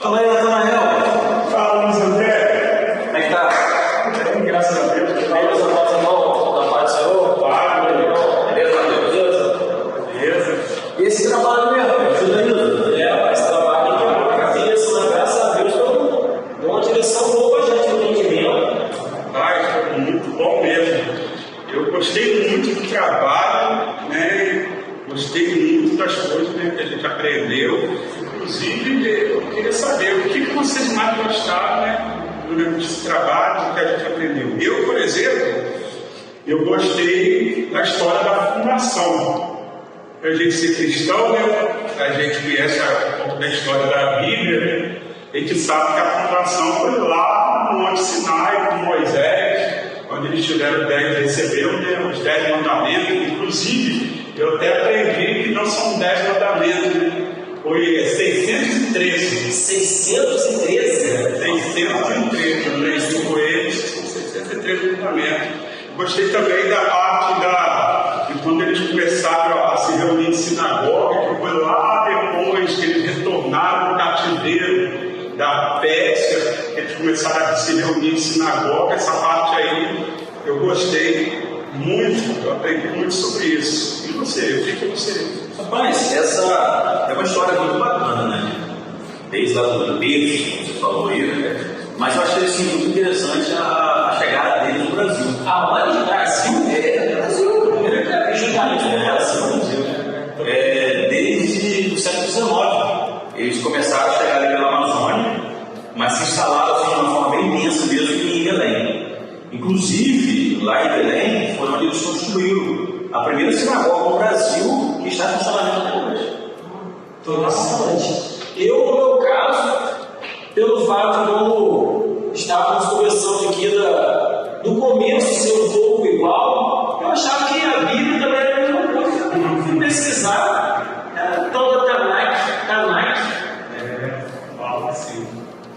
Fala aí, Natanael. Fala, Luiz André. Como é que tá? Bem, graças a Deus. Beleza, paz, irmão? Da paz do Senhor? Claro, Beleza? E esse trabalho mesmo, ajuda aí, mas trabalho aqui é uma cabeça, mas graças a Deus deu uma direção boa pra gente no entendimento. foi muito bom mesmo. Eu gostei muito do trabalho, né? Gostei muito das coisas, né, que a gente aprendeu. Inclusive, eu queria saber o que vocês mais gostaram, né, durante esse trabalho que a gente aprendeu. Eu, por exemplo, eu gostei da história da fundação. A gente ser cristão, né? A gente conhece um pouco da história da Bíblia, né? A gente sabe que a fundação foi lá no Monte Sinai, com Moisés, onde eles receberam, né, os 10 mandamentos. Inclusive, eu até aprendi que não são 10 mandamentos, né? Foi 613. 613? 613, eu leio com eles, 613 mandamentos. Gostei também da parte de quando eles começaram a se reunir em sinagoga, que foi lá depois que eles retornaram do cativeiro da Pérsia, que eles começaram a se reunir em sinagoga. Essa parte aí eu gostei muito, eu aprendi muito sobre isso. E você, o que você? Rapaz, essa é uma história muito bacana, né? Desde lá do Pedro, como você falou aí, né? Mas eu achei assim, muito interessante a chegada dele no Brasil. Aonde? Brasil? Brasil. Judaísmo no Brasil. Desde o século XIX. Eles começaram a chegar ali pela Amazônia, mas se instalaram assim, de uma forma bem intensa mesmo em Belém. Inclusive, lá em Belém, foi onde eles construíram a primeira sinagoga no Brasil, que está em funcionamento até hoje. Foi bastante. Eu, no meu caso, pelo fato de eu estávamos conversando aqui do começo ser um pouco igual, eu achava que a Bíblia também era a mesma coisa. Eu fui pesquisar, toda Tanakh. Fala assim.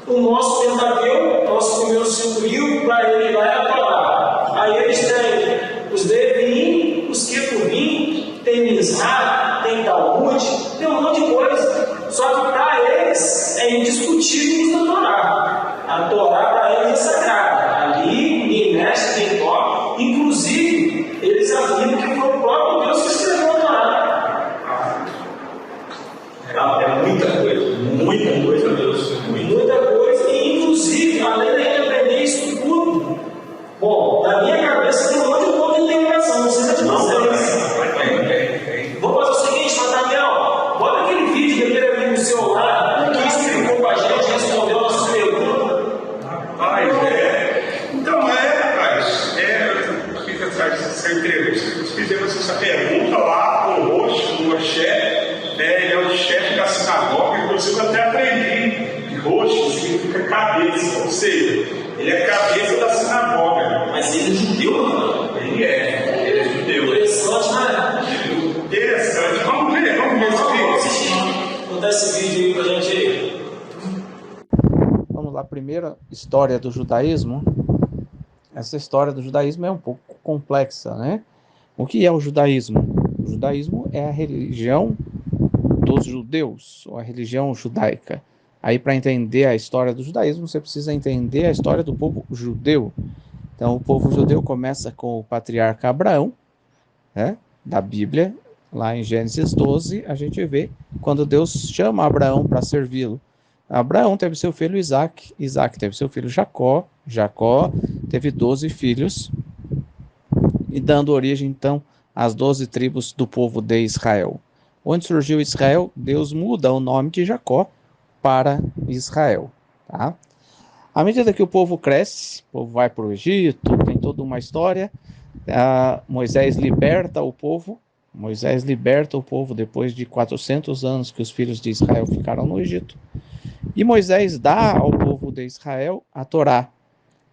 O nosso Pentateuco, nosso primeiro 5 livros, para ele lá é a Torá. Aí eles têm os Levim, os Ketuvim, tem Mizrah, tem Talmud, tem um monte de coisa. Só que para eles é indiscutível a Torá. A Torá para eles é sagrada. Ali ninguém mexe, ninguém toca. Inclusive, eles afirmam que foi o próprio Deus que escreveu a Torá. É muita coisa, Deus. Muita coisa, e inclusive, além de aprender isso tudo, bom, na minha cabeça tem um monte de coisa que tem razão, não sei se é de vocês. Vamos fazer o seguinte, Natanael, bota aquele vídeo daquele amigo seu lá, que explicou pra gente, respondeu a nossas perguntas. Então, rapaz, eu fiz essa entrevista, nós fizemos essa pergunta lá com o rosto do chefe, ele é o chefe da sinagoga, inclusive eu até aprendi que rosto significa cabeça, ou seja, ele é cabeça da sinagoga. Mas ele é judeu, não? Ele é judeu. Interessante, né? Interessante, vamos ver esse vídeo. Assistir. Vou dar esse vídeo aí pra gente aí. Vamos lá, primeira história do judaísmo. Essa história do judaísmo é um pouco complexa, né? O que é o judaísmo? O judaísmo é a religião dos judeus, ou a religião judaica. Aí, para entender a história do judaísmo, você precisa entender a história do povo judeu. Então, o povo judeu começa com o patriarca Abraão, né, da Bíblia. Lá em Gênesis 12, a gente vê quando Deus chama Abraão para servi-lo. Abraão teve seu filho Isaac, Isaac teve seu filho Jacó, Jacó teve 12 filhos, e dando origem, então, às 12 tribos do povo de Israel. Onde surgiu Israel, Deus muda o nome de Jacó para Israel. Tá? À medida que o povo cresce, o povo vai para o Egito, tem toda uma história, Moisés liberta o povo, depois de 400 anos que os filhos de Israel ficaram no Egito. E Moisés dá ao povo de Israel a Torá,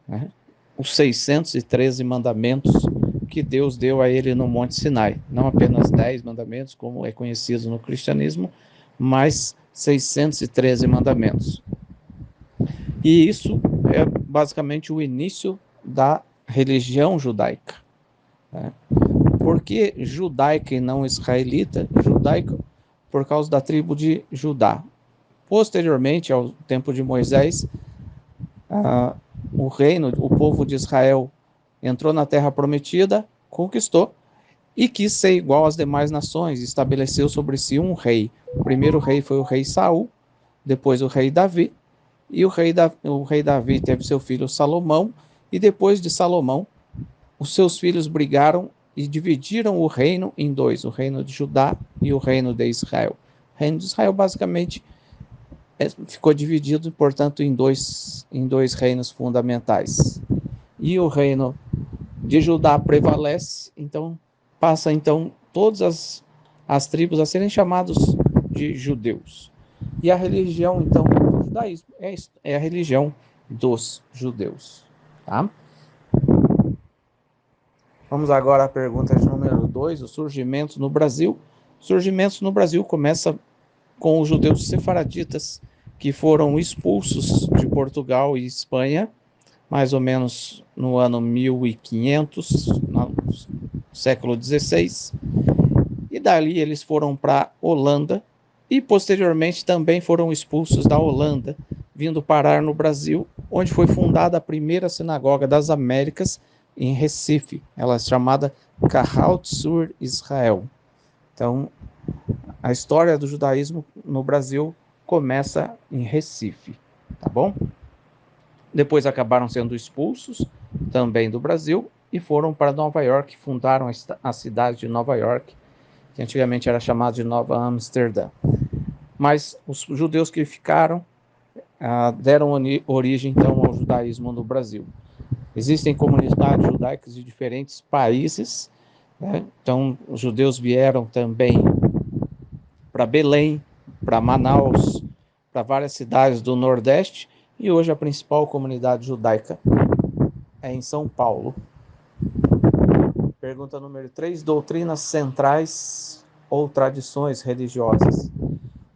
né? Os 613 mandamentos que Deus deu a ele no Monte Sinai. Não apenas 10 mandamentos, como é conhecido no cristianismo, mas 613 mandamentos. E isso é basicamente o início da religião judaica. Né? Por que judaica e não israelita? Judaico por causa da tribo de Judá. Posteriormente, ao tempo de Moisés, o povo de Israel entrou na terra prometida, conquistou e quis ser igual às demais nações, estabeleceu sobre si um rei. O primeiro rei foi o rei Saul, depois o rei Davi, e o rei Davi teve seu filho Salomão, e depois de Salomão, os seus filhos brigaram e dividiram o reino em dois, o reino de Judá e o reino de Israel. O reino de Israel basicamente ficou dividido, portanto, em dois reinos fundamentais. E o reino de Judá prevalece, então passa todas as tribos a serem chamados de judeus. E a religião, então, do judaísmo é a religião dos judeus. Tá? Vamos agora à pergunta de número 2, o surgimento no Brasil. O surgimento no Brasil começa com os judeus sefaraditas, que foram expulsos de Portugal e Espanha, mais ou menos no ano 1500, no século XVI, e dali eles foram para Holanda, e posteriormente também foram expulsos da Holanda, vindo parar no Brasil, onde foi fundada a primeira sinagoga das Américas, em Recife. Ela é chamada Kahalt sur Israel. Então, a história do judaísmo no Brasil começa em Recife, tá bom? Depois acabaram sendo expulsos também do Brasil e foram para Nova York, fundaram a cidade de Nova York, que antigamente era chamada de Nova Amsterdã. Mas os judeus que ficaram deram origem então ao judaísmo no Brasil. Existem comunidades judaicas de diferentes países, né? Então os judeus vieram também para Belém, para Manaus, para várias cidades do Nordeste, e hoje a principal comunidade judaica é em São Paulo. Pergunta número 3, doutrinas centrais ou tradições religiosas.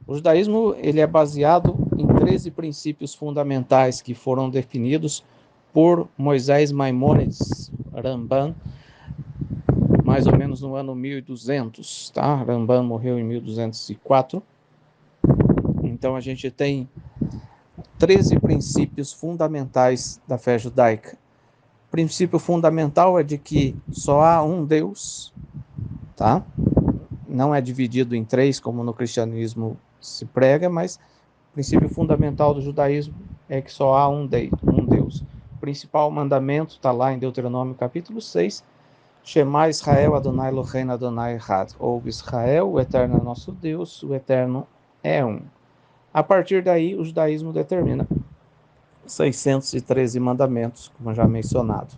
O judaísmo ele é baseado em 13 princípios fundamentais que foram definidos por Moisés Maimônides, Rambam, mais ou menos no ano 1200, tá? Rambam morreu em 1204. Então a gente tem 13 princípios fundamentais da fé judaica. O princípio fundamental é de que só há um Deus, tá? Não é dividido em três, como no cristianismo se prega, mas o princípio fundamental do judaísmo é que só há um Deus. O principal mandamento está lá em Deuteronômio capítulo 6, Shema Israel Adonai Eloheinu Adonai Echad. Ouve Israel, o Eterno é nosso Deus, o Eterno é um. A partir daí, o judaísmo determina 613 mandamentos, como já mencionado.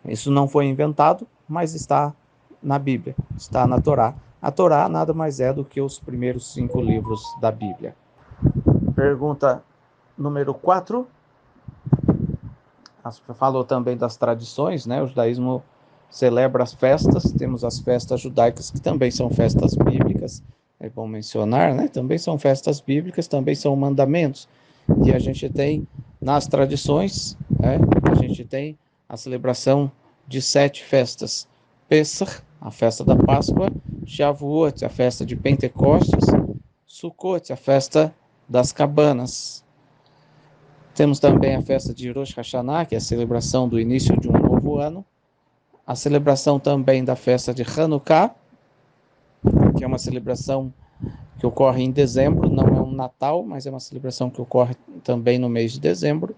Isso não foi inventado, mas está na Bíblia, está na Torá. A Torá nada mais é do que os primeiros 5 livros da Bíblia. Pergunta número 4. Falou também das tradições, né? O judaísmo celebra as festas, temos as festas judaicas, que também são festas bíblicas, é bom mencionar, né? Também são festas bíblicas, também são mandamentos. E a gente tem, nas tradições, né? A gente tem a celebração de 7 festas. Pesach, a festa da Páscoa, Shavuot, a festa de Pentecostes, Sukkot, a festa das cabanas. Temos também a festa de Rosh Hashanah, que é a celebração do início de um novo ano. A celebração também da festa de Hanukkah, que é uma celebração que ocorre em dezembro, não é um Natal, mas é uma celebração que ocorre também no mês de dezembro.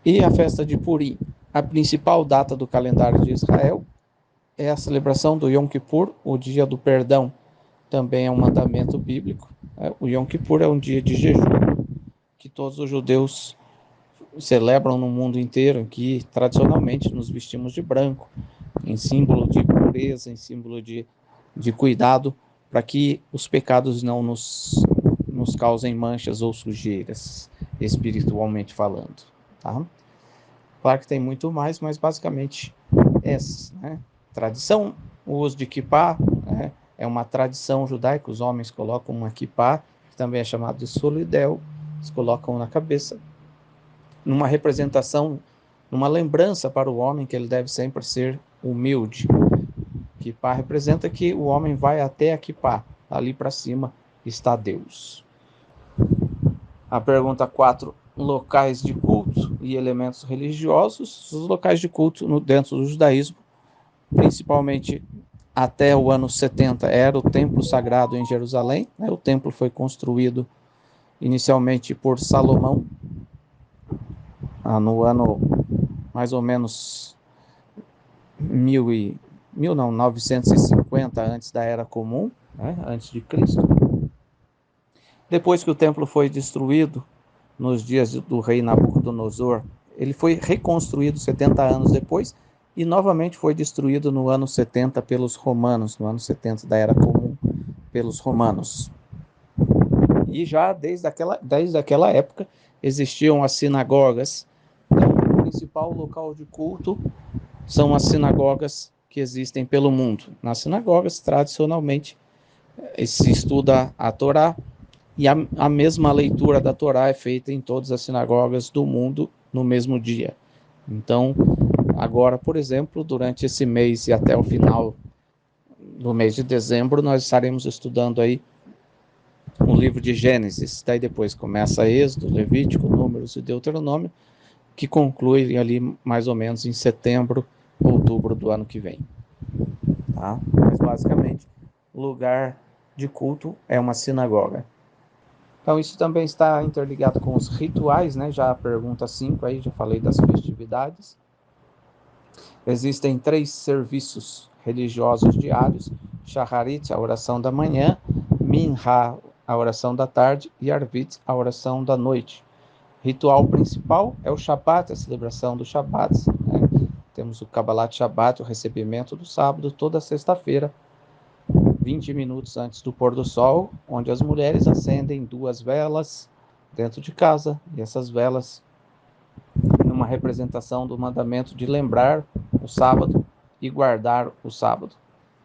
E a festa de Purim, a principal data do calendário de Israel, é a celebração do Yom Kippur, o dia do perdão, também é um mandamento bíblico. O Yom Kippur é um dia de jejum que todos os judeus celebram no mundo inteiro, que tradicionalmente nos vestimos de branco, em símbolo de pureza, em símbolo de cuidado, para que os pecados não nos causem manchas ou sujeiras, espiritualmente falando. Tá? Claro que tem muito mais, mas basicamente essas, né? Tradição, o uso de kippá, né? É uma tradição judaica, os homens colocam uma kippá, que também é chamado de solidel, eles colocam na cabeça, numa representação, numa lembrança para o homem que ele deve sempre ser humilde. Kippá representa que o homem vai até a kippá, ali para cima está Deus. A pergunta 4, locais de culto e elementos religiosos. Os locais de culto dentro do judaísmo, principalmente até o ano 70, era o templo sagrado em Jerusalém. O templo foi construído inicialmente por Salomão, no ano mais ou menos 950 antes da Era Comum, antes de Cristo. Depois que o templo foi destruído, nos dias do rei Nabucodonosor, ele foi reconstruído 70 anos depois e novamente foi destruído no ano 70 pelos romanos, no ano 70 da Era Comum, pelos romanos. E já desde aquela época existiam as sinagogas. O principal local de culto são as sinagogas que existem pelo mundo. Nas sinagogas, tradicionalmente, se estuda a Torá, e a mesma leitura da Torá é feita em todas as sinagogas do mundo no mesmo dia. Então, agora, por exemplo, durante esse mês e até o final do mês de dezembro, nós estaremos estudando aí o livro de Gênesis. Daí depois começa Êxodo, Levítico, Números e Deuteronômio, que conclui ali mais ou menos em setembro, outubro do ano que vem. Tá? Mas basicamente, o lugar de culto é uma sinagoga. Então isso também está interligado com os rituais, né? Já a pergunta 5 aí, já falei das festividades. Existem 3 serviços religiosos diários: Shacharit, a oração da manhã; Minha, a oração da tarde; e Arvit, a oração da noite. Ritual principal é o Shabat, a celebração do Shabat, né? Temos o Kabbalat Shabat, o recebimento do sábado, toda sexta-feira, 20 minutos antes do pôr do sol, onde as mulheres acendem 2 velas dentro de casa, e essas velas, numa representação do mandamento de lembrar o sábado e guardar o sábado.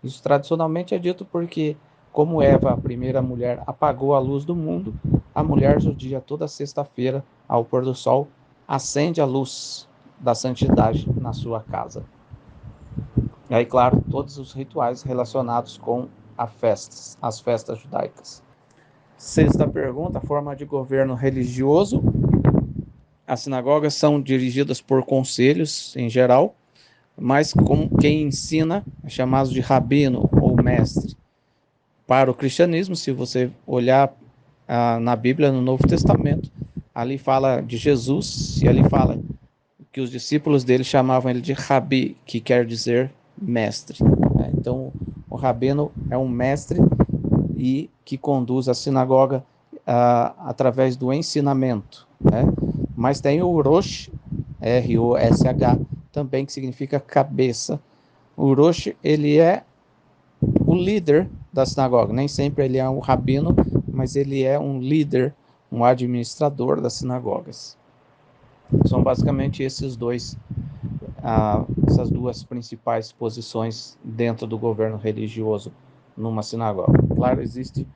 Isso tradicionalmente é dito porque, como Eva, a primeira mulher, apagou a luz do mundo, a mulher judia toda sexta-feira, ao pôr do sol, acende a luz da santidade na sua casa. E aí, claro, todos os rituais relacionados com as festas judaicas. 6ª pergunta, forma de governo religioso. As sinagogas são dirigidas por conselhos, em geral, mas quem ensina é chamado de rabino ou mestre. Para o cristianismo, se você olhar na Bíblia, no Novo Testamento, ali fala de Jesus, e ali fala que os discípulos dele chamavam ele de rabi, que quer dizer mestre. Então, o rabino é um mestre e que conduz a sinagoga através do ensinamento, né? Mas tem o Rosh, R-O-S-H, também, que significa cabeça. O Rosh, ele é o líder da sinagoga. Nem sempre ele é um rabino, mas ele é um líder, um administrador das sinagogas. São basicamente essas 2 principais posições dentro do governo religioso numa sinagoga. Claro, existem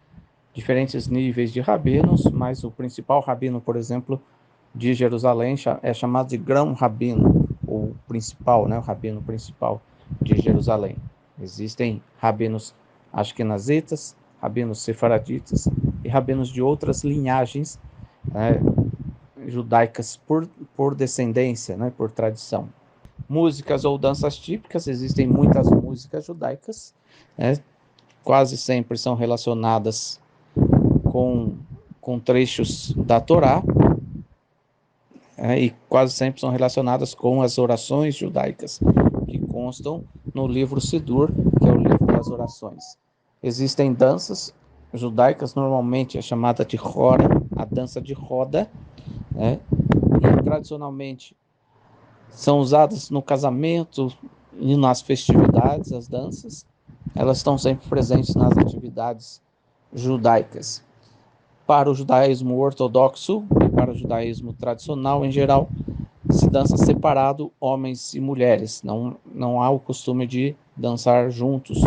diferentes níveis de rabinos, mas o principal rabino, por exemplo, de Jerusalém é chamado de grão-rabino, o principal, né, o rabino principal de Jerusalém. Existem rabinos ashkenazitas, rabinos sefaraditas e rabinos de outras linhagens, né, judaicas por descendência, né, por tradição. Músicas ou danças típicas, existem muitas músicas judaicas, né, quase sempre são relacionadas com trechos da Torá, e quase sempre são relacionadas com as orações judaicas, que constam no livro Sidur, que é o livro das orações. Existem danças judaicas, normalmente é chamada de Hora, a dança de roda, né? E tradicionalmente são usadas no casamento e nas festividades, as danças. Elas estão sempre presentes nas atividades judaicas. Para o judaísmo ortodoxo e para o judaísmo tradicional em geral, se dança separado homens e mulheres. Não há o costume de dançar juntos,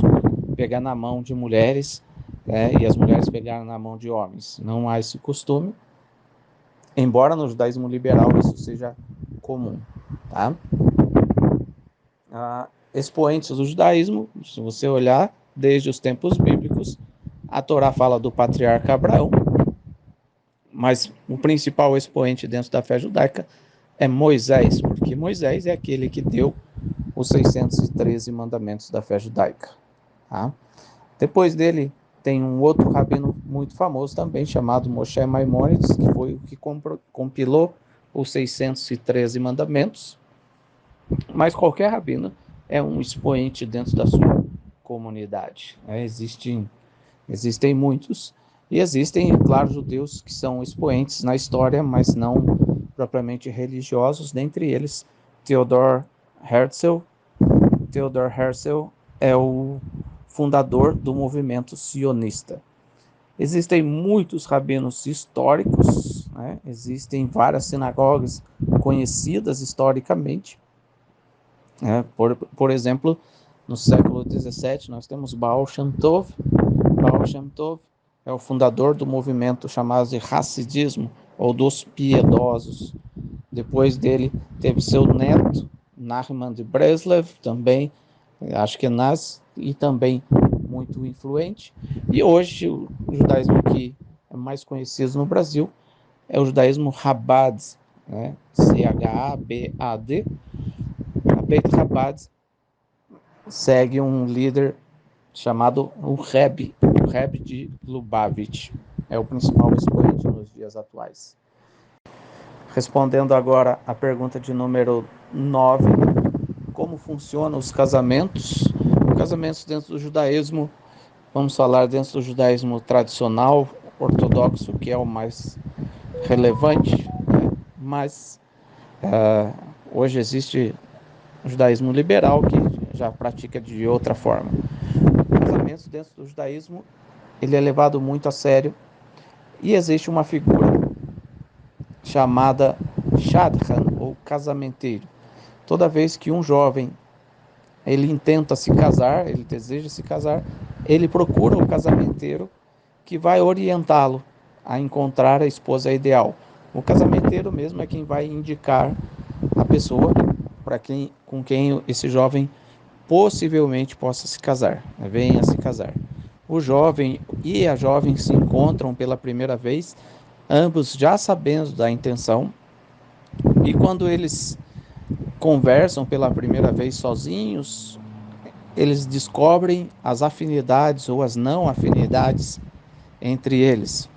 pegar na mão de mulheres, né, e as mulheres pegarem na mão de homens. Não há esse costume, embora no judaísmo liberal isso seja comum. Tá? Expoentes do judaísmo, se você olhar desde os tempos bíblicos, a Torá fala do patriarca Abraão, Mas o principal expoente dentro da fé judaica é Moisés, porque Moisés é aquele que deu os 613 mandamentos da fé judaica. Tá? Depois dele tem um outro rabino muito famoso também, chamado Moshe Maimônides, que foi o que compilou os 613 mandamentos. Mas qualquer rabino é um expoente dentro da sua comunidade. Existem muitos, e existem, claro, judeus que são expoentes na história, mas não propriamente religiosos, dentre eles Theodor Herzl. Theodor Herzl é o fundador do movimento sionista. Existem muitos rabinos históricos, né? Existem várias sinagogas conhecidas historicamente. Por exemplo, no século XVII, nós temos Baal Shem Tov. Baal Shem Tov é o fundador do movimento chamado de Hassidismo, ou dos piedosos. Depois dele, teve seu neto, Nachman de Breslev, também, acho que e também muito influente. E hoje, o judaísmo que é mais conhecido no Brasil é o judaísmo Chabad, né? C-H-A-B-A-D. A Beit Chabad segue um líder chamado o Rebbe de Lubavitch. É o principal expoente nos dias atuais. Respondendo agora a pergunta de número 9, como funcionam os casamentos? Casamentos dentro do judaísmo, vamos falar dentro do judaísmo tradicional, ortodoxo, que é o mais relevante, né? Mas hoje existe o judaísmo liberal, que já pratica de outra forma. O casamento dentro do judaísmo, ele é levado muito a sério, e existe uma figura chamada Shadchan, ou casamenteiro. Toda vez que um jovem ele intenta se casar, ele deseja se casar, ele procura o casamenteiro que vai orientá-lo a encontrar a esposa ideal. O casamenteiro mesmo é quem vai indicar a pessoa com quem esse jovem possivelmente possa se casar, venha se casar. O jovem e a jovem se encontram pela primeira vez, ambos já sabendo da intenção, e quando eles conversam pela primeira vez sozinhos, eles descobrem as afinidades ou as não afinidades entre eles.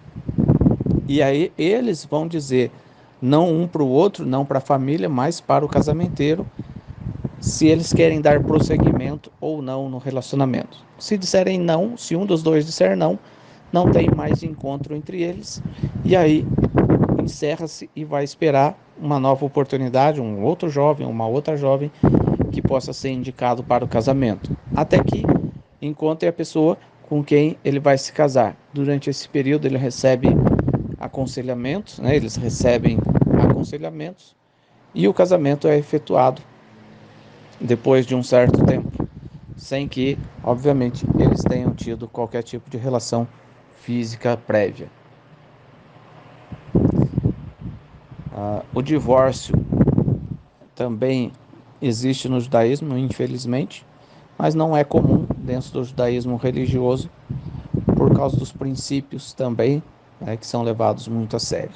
E aí eles vão dizer, não um para o outro, não para a família, mas para o casamenteiro, se eles querem dar prosseguimento ou não no relacionamento. Se disserem não, se um dos dois disser não, não tem mais encontro entre eles, e aí encerra-se e vai esperar uma nova oportunidade, um outro jovem, uma outra jovem que possa ser indicado para o casamento, até que encontre a pessoa com quem ele vai se casar. Durante esse período ele recebe aconselhamentos, né? Eles recebem aconselhamentos, e o casamento é efetuado depois de um certo tempo, sem que, obviamente, eles tenham tido qualquer tipo de relação física prévia. O divórcio também existe no judaísmo, infelizmente, mas não é comum dentro do judaísmo religioso, por causa dos princípios também, né, que são levados muito a sério.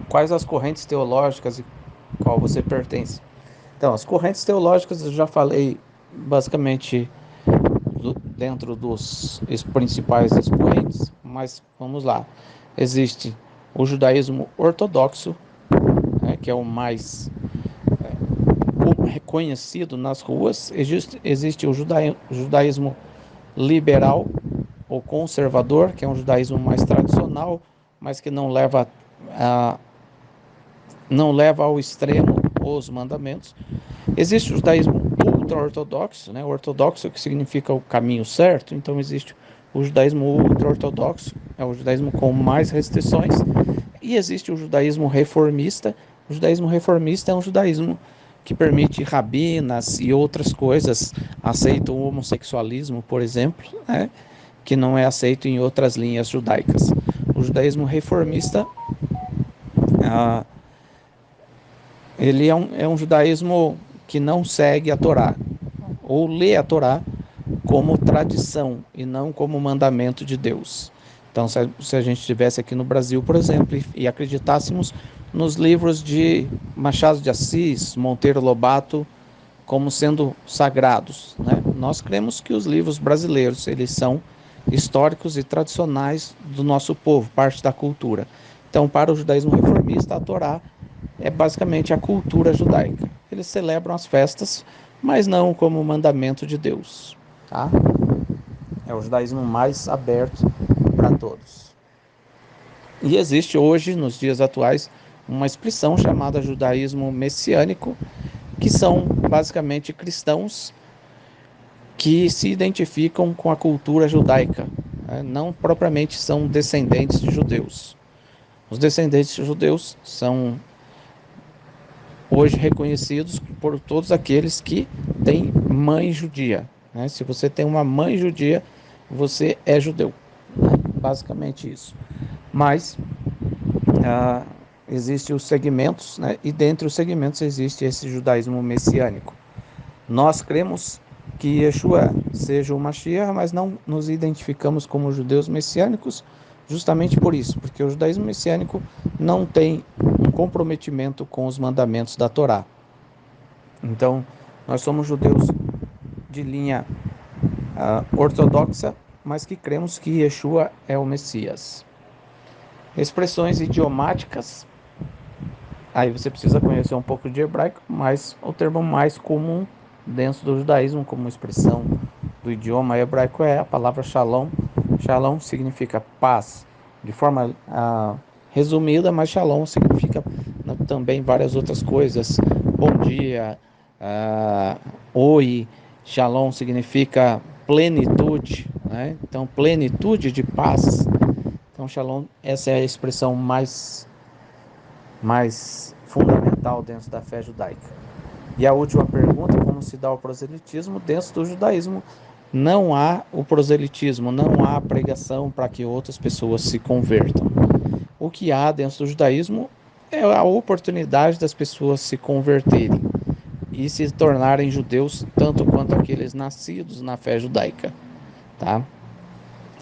Quais as correntes teológicas e qual você pertence? Então, as correntes teológicas eu já falei basicamente dentro dos principais expoentes, mas vamos lá. Existe o judaísmo ortodoxo, né, que é o mais reconhecido nas ruas. Existe o judaísmo liberal ou conservador, que é um judaísmo mais tradicional, mas que não leva ao extremo os mandamentos. Existe o judaísmo ultra-ortodoxo, né? O ortodoxo, que significa o caminho certo. Então existe o judaísmo ultra-ortodoxo, é o judaísmo com mais restrições, e existe o judaísmo reformista. O judaísmo reformista é um judaísmo que permite rabinas e outras coisas, aceita o homossexualismo, por exemplo, né? Que não é aceito em outras linhas judaicas. O judaísmo reformista ele é um judaísmo que não segue a Torá, ou lê a Torá como tradição e não como mandamento de Deus. Então, se a gente estivesse aqui no Brasil, por exemplo, e acreditássemos nos livros de Machado de Assis, Monteiro Lobato, como sendo sagrados, né? Nós cremos que os livros brasileiros, eles são históricos e tradicionais do nosso povo, parte da cultura. Então, para o judaísmo reformista, a Torá é basicamente a cultura judaica. Eles celebram as festas, mas não como mandamento de Deus, tá? É o judaísmo mais aberto para todos. E existe hoje, nos dias atuais, uma expressão chamada judaísmo messiânico, que são basicamente cristãos que se identificam com a cultura judaica, né? Não propriamente são descendentes de judeus. Os descendentes de judeus são hoje reconhecidos por todos aqueles que têm mãe judia, né? Se você tem uma mãe judia, você é judeu, né? Basicamente isso. Mas existem os segmentos, né? E dentre os segmentos existe esse judaísmo messiânico. Nós cremos que Yeshua seja o Mashiach, mas não nos identificamos como judeus messiânicos justamente por isso, porque o judaísmo messiânico não tem um comprometimento com os mandamentos da Torá. Então, nós somos judeus de linha ortodoxa, mas que cremos que Yeshua é o Messias. Expressões idiomáticas, aí você precisa conhecer um pouco de hebraico, mas o termo mais comum dentro do judaísmo como expressão do idioma hebraico é a palavra shalom. Shalom significa paz, de forma resumida, mas shalom significa também várias outras coisas. Bom dia, oi, shalom significa plenitude, né? Então, plenitude de paz. Então, shalom, essa é a expressão mais fundamental dentro da fé judaica. E a última pergunta, como se dá o proselitismo? Dentro do judaísmo não há o proselitismo, não há a pregação para que outras pessoas se convertam. O que há dentro do judaísmo é a oportunidade das pessoas se converterem e se tornarem judeus, tanto quanto aqueles nascidos na fé judaica, tá?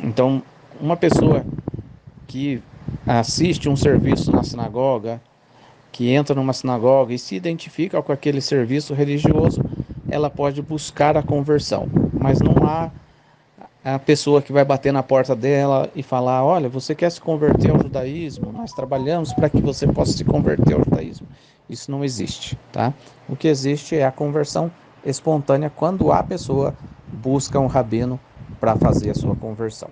Então, uma pessoa que assiste um serviço na sinagoga, que entra numa sinagoga e se identifica com aquele serviço religioso, ela pode buscar a conversão, mas não há a pessoa que vai bater na porta dela e falar: olha, você quer se converter ao judaísmo? Nós trabalhamos para que você possa se converter ao judaísmo. Isso não existe, tá? O que existe é a conversão espontânea quando a pessoa busca um rabino para fazer a sua conversão.